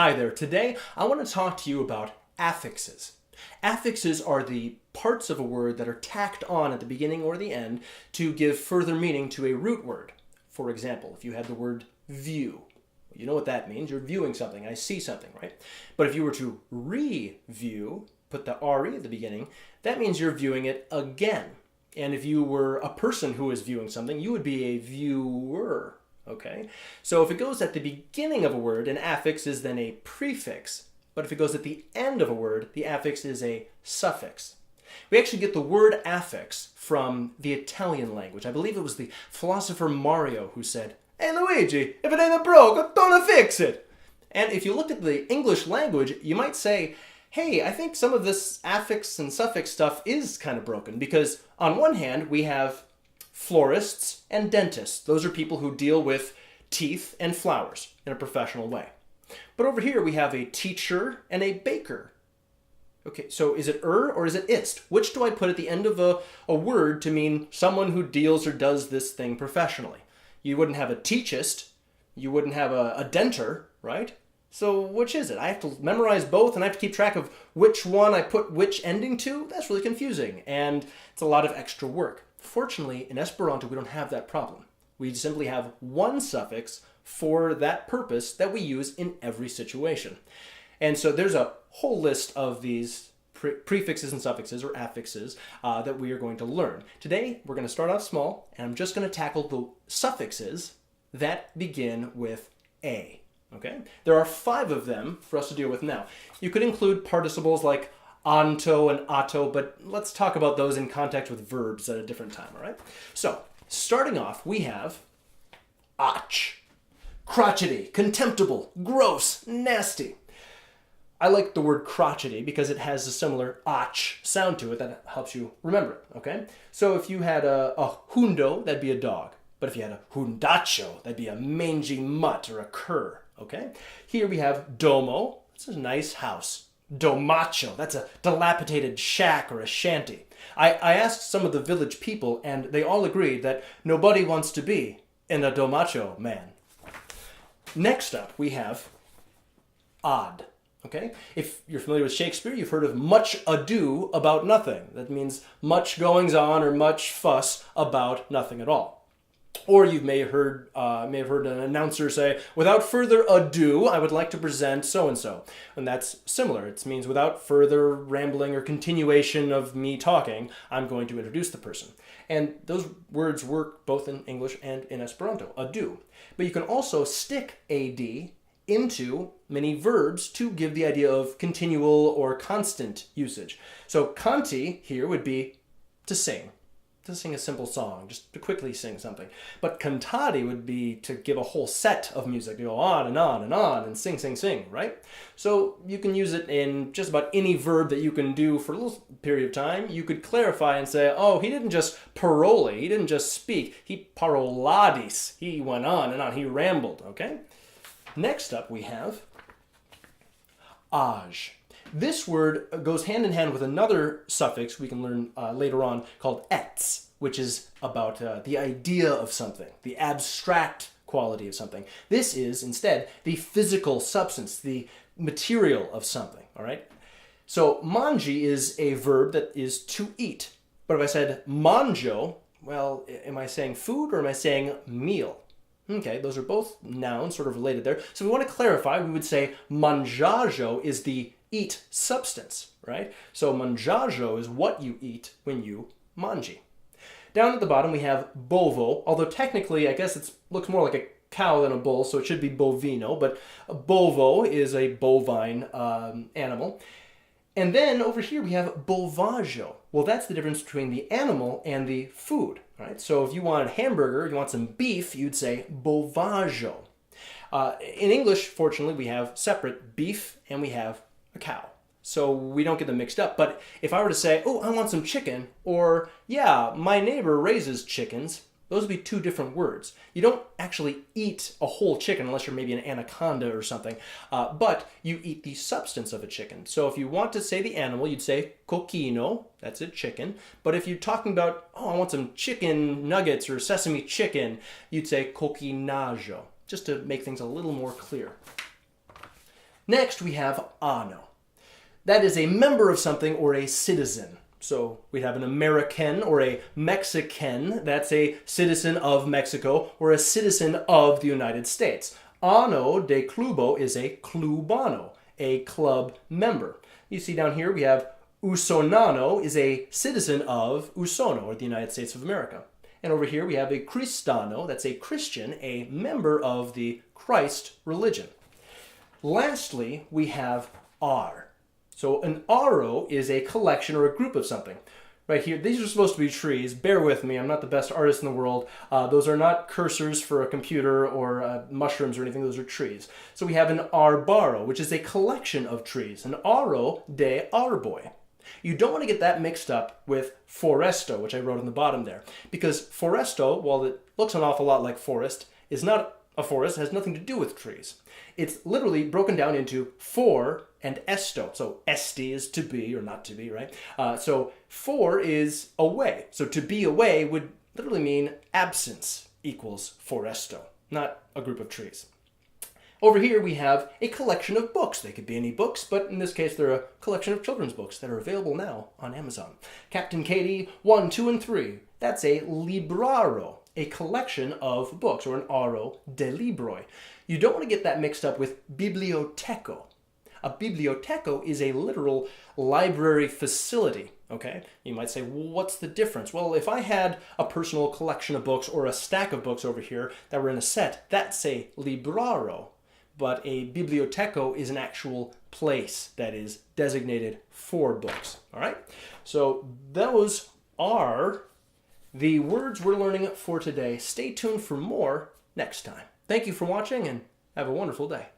Hi there. Today I want to talk to you about affixes. Affixes are the parts of a word that are tacked on at the beginning or the end to give further meaning to a root word. For example, if you had the word view, you know what that means. You're viewing something. I see something, right? But if you were to review, put the re at the beginning, that means you're viewing it again. And if you were a person who is viewing something, you would be a viewer. Okay, so if it goes at the beginning of a word, an affix is then a prefix. But if it goes at the end of a word, the affix is a suffix. We actually get the word affix from the Italian language. I believe it was the philosopher Mario who said, "Hey Luigi, if it ain't broke, don't fix it." And if you looked at the English language, you might say, hey, I think some of this affix and suffix stuff is kind of broken, because on one hand, we have florists and dentists. Those are people who deal with teeth and flowers in a professional way. But over here we have a teacher and a baker. Okay, so is it or is it ist? Which do I put at the end of a word to mean someone who deals or does this thing professionally? You wouldn't have a teachist, you wouldn't have a denter, right? So which is it? I have to memorize both and I have to keep track of which one I put which ending to? That's really confusing and it's a lot of extra work. Fortunately, in Esperanto, we don't have that problem. We simply have one suffix for that purpose that we use in every situation. And so there's a whole list of these prefixes and suffixes, or affixes, that we are going to learn. Today, we're going to start off small, and I'm just going to tackle the suffixes that begin with a. Okay? There are 5 of them for us to deal with now. You could include participles like anto and atto, but let's talk about those in context with verbs at a different time, all right? So, starting off, we have ach. Crotchety, contemptible, gross, nasty. I like the word crotchety because it has a similar ach sound to it that helps you remember it, okay? So if you had a hundo, that'd be a dog. But if you had a hundacho, that'd be a mangy mutt or a cur, okay? Here we have domo. This is a nice house. Domacho, that's a dilapidated shack or a shanty. I asked some of the village people, and they all agreed that nobody wants to be in a domacho, man. Next up, we have odd. Okay? If you're familiar with Shakespeare, you've heard of much ado about nothing. That means much goings on or much fuss about nothing at all. Or you may have heard an announcer say, "Without further ado, I would like to present so-and-so." And that's similar. It means without further rambling or continuation of me talking, I'm going to introduce the person. And those words work both in English and in Esperanto, ado. But you can also stick ad into many verbs to give the idea of continual or constant usage. So canti here would be to sing a simple song, just to quickly sing something. But cantare would be to give a whole set of music, to go on and on and on and sing, sing, sing, right? So you can use it in just about any verb that you can do for a little period of time. You could clarify and say, oh, he didn't just parole, he didn't just speak, he paroladis. He went on and on, he rambled, okay? Next up we have age. This word goes hand in hand with another suffix we can learn later on called ets, which is about the idea of something, the abstract quality of something. This is, instead, the physical substance, the material of something, all right? So mangi is a verb that is to eat. But if I said manjo, well, am I saying food or am I saying meal? Okay, those are both nouns, sort of related there. So if we want to clarify, we would say manjajo is the eat substance, right? So manjajo is what you eat when you mangi. Down at the bottom we have bovo, although technically I guess it looks more like a cow than a bull, so it should be bovino, but a bovo is a bovine animal. And then over here we have bovaggio. Well, that's the difference between the animal and the food, right? So if you want a hamburger, you want some beef, you'd say bovaggio. In English, fortunately, we have separate beef and we have a cow. So we don't get them mixed up. But if I were to say, oh, I want some chicken, or yeah, my neighbor raises chickens, those would be 2 different words. You don't actually eat a whole chicken unless you're maybe an anaconda or something, but you eat the substance of a chicken. So if you want to say the animal, you'd say coquino, that's a chicken. But if you're talking about, oh, I want some chicken nuggets or sesame chicken, you'd say coquinaggio, just to make things a little more clear. Next, we have ano. That is a member of something or a citizen. So we have an American or a Mexican. That's a citizen of Mexico or a citizen of the United States. Ano de clubo is a clubano, a club member. You see down here we have usonano is a citizen of Usono or the United States of America. And over here we have a cristano, that's a Christian, a member of the Christ religion. Lastly, we have ar. So an aro is a collection or a group of something. Right here, these are supposed to be trees. Bear with me, I'm not the best artist in the world. Those are not cursors for a computer or mushrooms or anything, those are trees. So we have an arbaro, which is a collection of trees. An aro de arboi. You don't want to get that mixed up with foresto, which I wrote on the bottom there. Because foresto, while it looks an awful lot like forest, is not a forest, it has nothing to do with trees. It's literally broken down into for and esto. So esti is to be or not to be, right? So for is away. So to be away would literally mean absence equals foresto, not a group of trees. Over here we have a collection of books. They could be any books, but in this case they're a collection of children's books that are available now on Amazon. Captain Katie 1, 2, and 3. That's a libraro, a collection of books, or an aro de libroi. You don't want to get that mixed up with biblioteco. A biblioteco is a literal library facility, okay? You might say, well, what's the difference? Well, if I had a personal collection of books or a stack of books over here that were in a set, that's a libraro. But a biblioteco is an actual place that is designated for books, all right? So those are the words we're learning for today. Stay tuned for more next time. Thank you for watching and have a wonderful day.